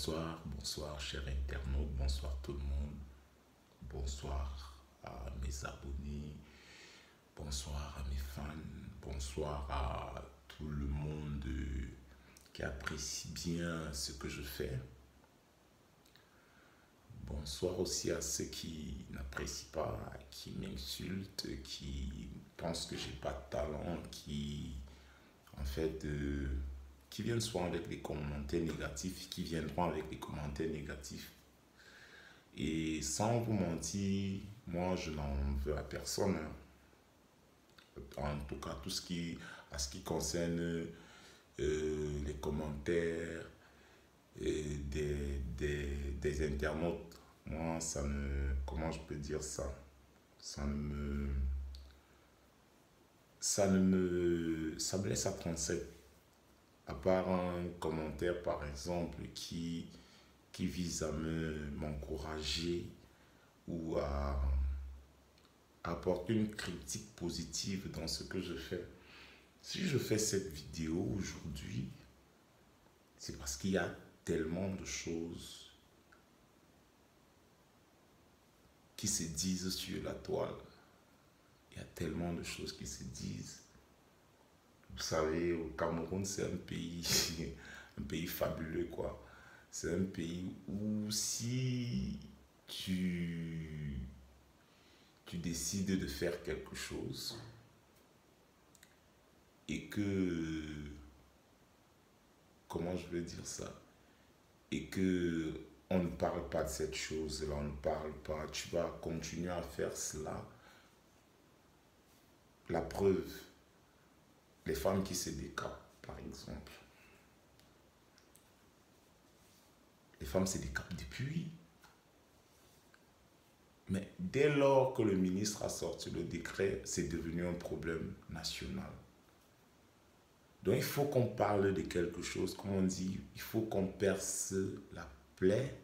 Bonsoir chers internautes, bonsoir tout le monde, bonsoir à mes abonnés, bonsoir à mes fans, bonsoir à tout le monde qui apprécie bien ce que je fais. Bonsoir aussi à ceux qui n'apprécient pas, qui m'insultent, qui pensent que j'ai pas de talent, qui en fait qui viennent souvent avec des commentaires négatifs, qui viendront avec des commentaires négatifs. Et sans vous mentir, moi je n'en veux à personne. En tout cas, à ce qui concerne les commentaires des internautes, moi ça ne, comment je peux dire ça, ça me laisse à 37. À part un commentaire par exemple qui vise à m'encourager ou à apporter une critique positive dans ce que je fais. Si je fais cette vidéo aujourd'hui, c'est parce qu'il y a tellement de choses qui se disent sur la toile. Il y a tellement de choses qui se disent. Vous savez, au Cameroun, c'est un pays fabuleux, quoi. C'est un pays où si tu décides de faire quelque chose et que, comment je veux dire ça, et que on ne parle pas de cette chose-là, on ne parle pas, tu vas continuer à faire cela. La preuve, les femmes qui se décapent, par exemple. Les femmes se décapent depuis. Mais dès lors que le ministre a sorti le décret, c'est devenu un problème national. Donc il faut qu'on parle de quelque chose, comme on dit, il faut qu'on perce la plaie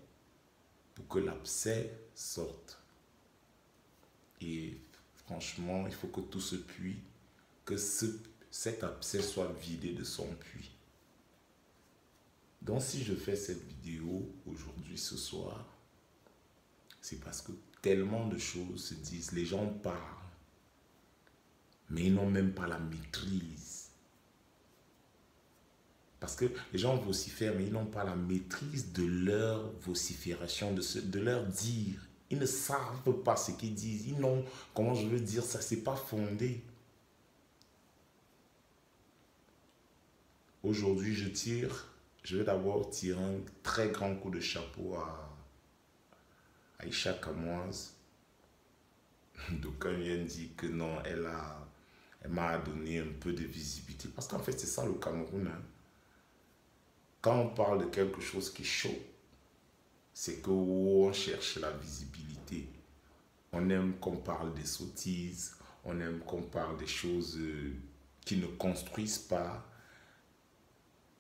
pour que l'abcès sorte. Et franchement, il faut que tout ce puits, que cet abcès soit vidé de son puits. Donc si je fais cette vidéo aujourd'hui, ce soir, c'est parce que tellement de choses se disent, les gens parlent, mais ils n'ont même pas la maîtrise. Parce que les gens vocifèrent, mais ils n'ont pas la maîtrise de leur vocifération, de leur dire. Ils ne savent pas ce qu'ils disent. Ils n'ont, comment je veux dire ça, c'est pas fondé. Aujourd'hui, je vais d'abord tirer un très grand coup de chapeau à Aïcha Kamoise. D'aucuns viennent dire que non, elle m'a donné un peu de visibilité. Parce qu'en fait, c'est ça le Cameroun. Hein. Quand on parle de quelque chose qui est chaud, c'est qu'on cherche la visibilité. On aime qu'on parle des sottises, on aime qu'on parle des choses qui ne construisent pas,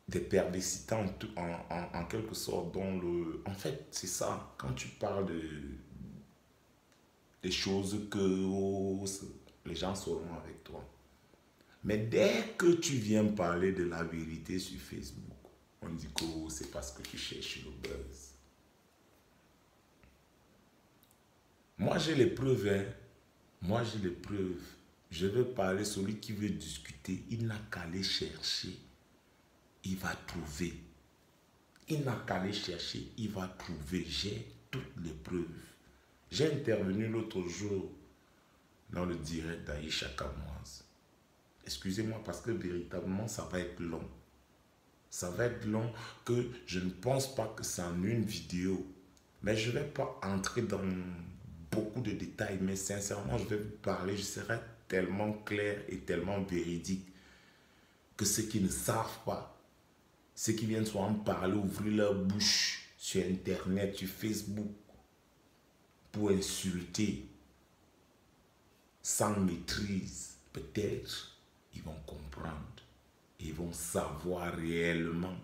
des perdicitants en quelque sorte. En fait, c'est ça. Quand tu parles des choses que les gens seront avec toi. Mais dès que tu viens parler de la vérité sur Facebook, on dit que c'est parce que tu cherches le buzz. Moi, j'ai les preuves. Hein. Moi, j'ai les preuves. Je veux parler, celui qui veut discuter, il n'a qu'à aller chercher. Il va trouver. Il n'a qu'à aller chercher, il va trouver. J'ai toutes les preuves. J'ai intervenu l'autre jour dans le direct d'Aïcha Kamoise. Excusez-moi parce que véritablement, ça va être long. Ça va être long que je ne pense pas que c'est en une vidéo. Mais je ne vais pas entrer dans beaucoup de détails. Mais sincèrement, je vais vous parler. Je serai tellement clair et tellement véridique que ceux qui ne savent pas, ceux qui viennent souvent parler, ouvrir leur bouche sur Internet, sur Facebook, pour insulter, sans maîtrise, peut-être, ils vont comprendre. Ils vont savoir réellement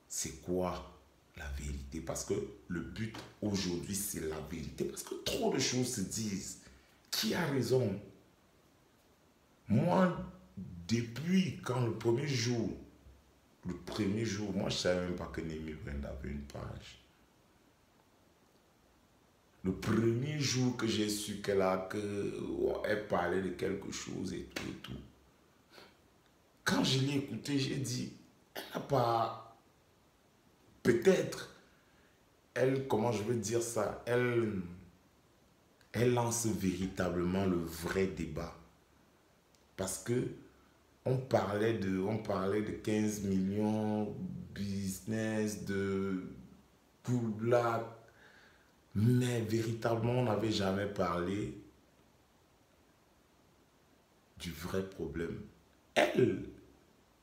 c'est quoi la vérité. Parce que le but aujourd'hui, c'est la vérité. Parce que trop de choses se disent. Qui a raison? Moi, depuis quand le premier jour, Le premier jour, moi je ne savais même pas que Némi Brenda avait une page. Le premier jour que j'ai su qu'elle parlait de quelque chose et tout et tout. Quand je l'ai écouté, j'ai dit, elle n'a pas... Peut-être, elle, comment je veux dire ça, elle lance véritablement le vrai débat. Parce que on parlait de 15 millions, business, de Cool Black, mais véritablement, on n'avait jamais parlé du vrai problème. Elle,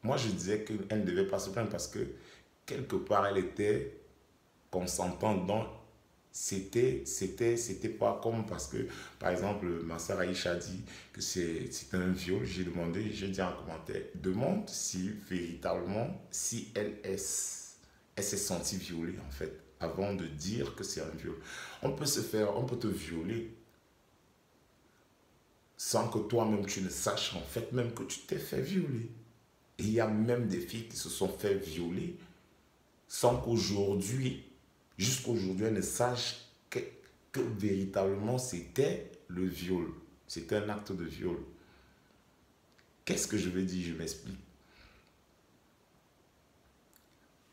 moi je disais qu'elle ne devait pas se plaindre parce que quelque part elle était consentante. Donc c'était pas comme parce que par exemple ma soeur Aïcha dit que c'est un viol. J'ai demandé, j'ai dit en commentaire, demande si véritablement si elle s'est sentie violée en fait avant de dire que c'est un viol. On peut te violer sans que toi-même tu ne saches en fait même que tu t'es fait violer. Et il y a même des filles qui se sont fait violer sans qu'aujourd'hui, jusqu'aujourd'hui, elles ne sachent que véritablement c'était le viol. C'était un acte de viol. Qu'est-ce que je veux dire? Je m'explique.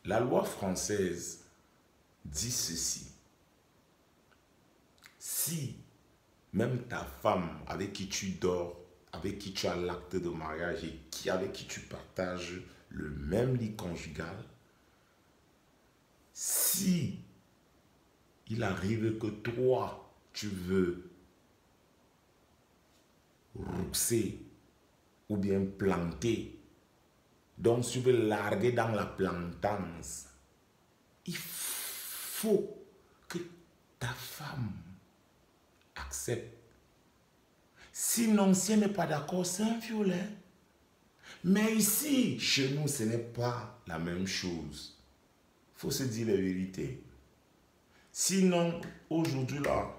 La loi française dit ceci. Si même ta femme avec qui tu dors, avec qui tu as l'acte de mariage et avec qui tu partages le même lit conjugal, si il arrive que toi, tu veux rousser ou bien planter, donc tu veux larguer dans la plantance, il faut que ta femme accepte. Sinon, si elle n'est pas d'accord, c'est un viol. Mais ici, chez nous, ce n'est pas la même chose. Il faut se dire la vérité. Sinon, aujourd'hui, là,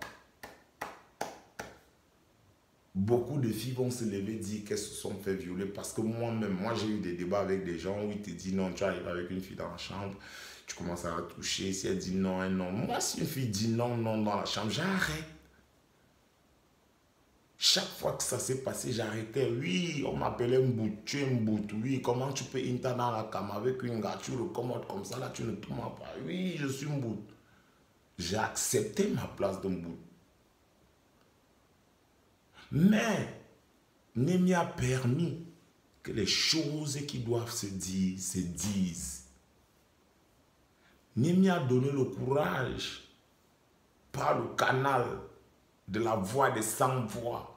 beaucoup de filles vont se lever et dire qu'elles se sont fait violer. Parce que moi-même, j'ai eu des débats avec des gens où ils te disent non, tu arrives avec une fille dans la chambre, tu commences à la toucher. Si elle dit non, non. Moi, si une fille dit non, non dans la chambre, j'arrête. Chaque fois que ça s'est passé, j'arrêtais. Oui, on m'appelait Mbout, tu es Mbout. Oui, comment tu peux entrer dans la cam avec une gars, tu le commodes comme ça, là, tu ne tournes pas. Oui, je suis Mbout. J'ai accepté ma place de Mbout. Mais, Némi a permis que les choses qui doivent se dire, se disent. Némi a donné le courage par le canal de la voix des sans-voix.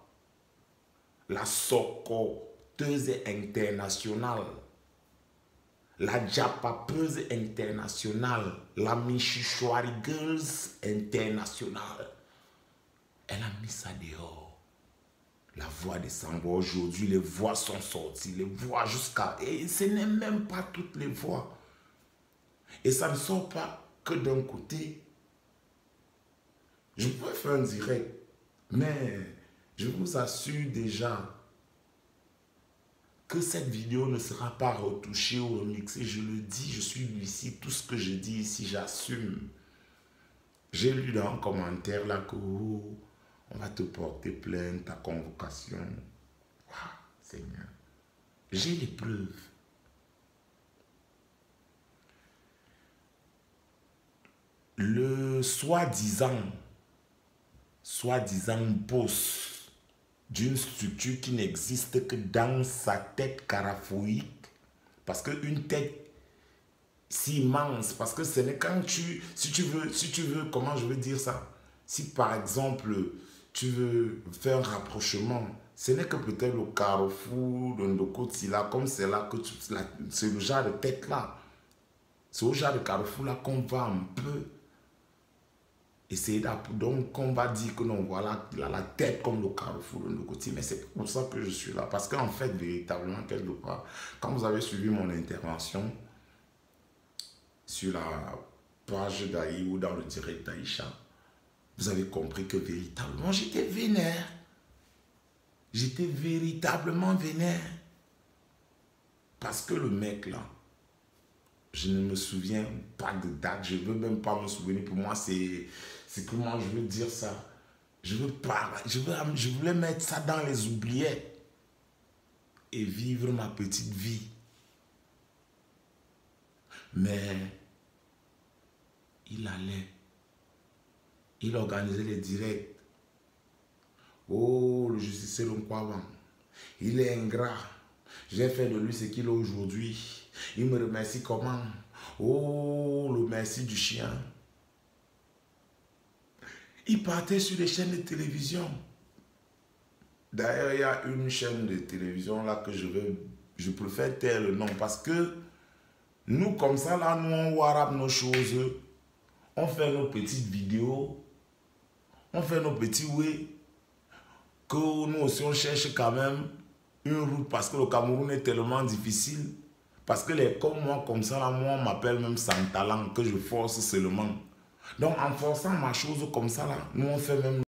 La socoteuse internationale, la japapeuse internationale, la Michichoari Girls internationale. Elle a mis ça dehors. La voix des sans-voix. Aujourd'hui, les voix sont sorties. Les voix jusqu'à... Et ce n'est même pas toutes les voix. Et ça ne sort pas que d'un côté. Je pourrais faire un direct, mais... je vous assure déjà que cette vidéo ne sera pas retouchée ou remixée. Je le dis, je suis lucide. Tout ce que je dis ici, j'assume. J'ai lu dans un commentaire là que oh, on va te porter plainte, ta convocation. Waouh, Seigneur. J'ai les preuves. Le soi-disant boss d'une structure qui n'existe que dans sa tête carafouique, parce qu'une tête si immense, parce que ce n'est quand si tu veux, comment je veux dire ça, si par exemple tu veux faire un rapprochement, ce n'est que peut-être le carrefour, le côté là, comme c'est là que c'est le genre de tête là, c'est au genre de carrefour là qu'on va un peu essayer donc on va dire que non, voilà, il a la tête comme le carrefour de côté, mais c'est pour ça que je suis là, parce qu'en fait, véritablement, quelque part, quand vous avez suivi mon intervention sur la page d'Aïe ou dans le direct d'Aïcha, vous avez compris que véritablement, j'étais vénère. J'étais véritablement vénère. Parce que le mec là, Je ne me souviens pas de date. Je ne veux même pas me souvenir. Pour moi, c'est comment je veux dire ça. Je voulais mettre ça dans les oubliettes et vivre ma petite vie. Mais il organisait les directs. Oh, le justicier Lonkwabang, il est ingrat. J'ai fait de lui ce qu'il est aujourd'hui. Il me remercie comment? Oh, le merci du chien. Il partait sur les chaînes de télévision. D'ailleurs, il y a une chaîne de télévision là que je préfère taire le nom parce que nous, comme ça, là, nous, on warap nos choses. On fait nos petites vidéos. On fait nos petits oui. Que nous aussi, on cherche quand même une route parce que le Cameroun est tellement difficile. Parce que les comme moi, comme ça, là, moi, on m'appelle même sans talent, que je force seulement. Donc, en forçant ma chose comme ça, là, nous, on fait même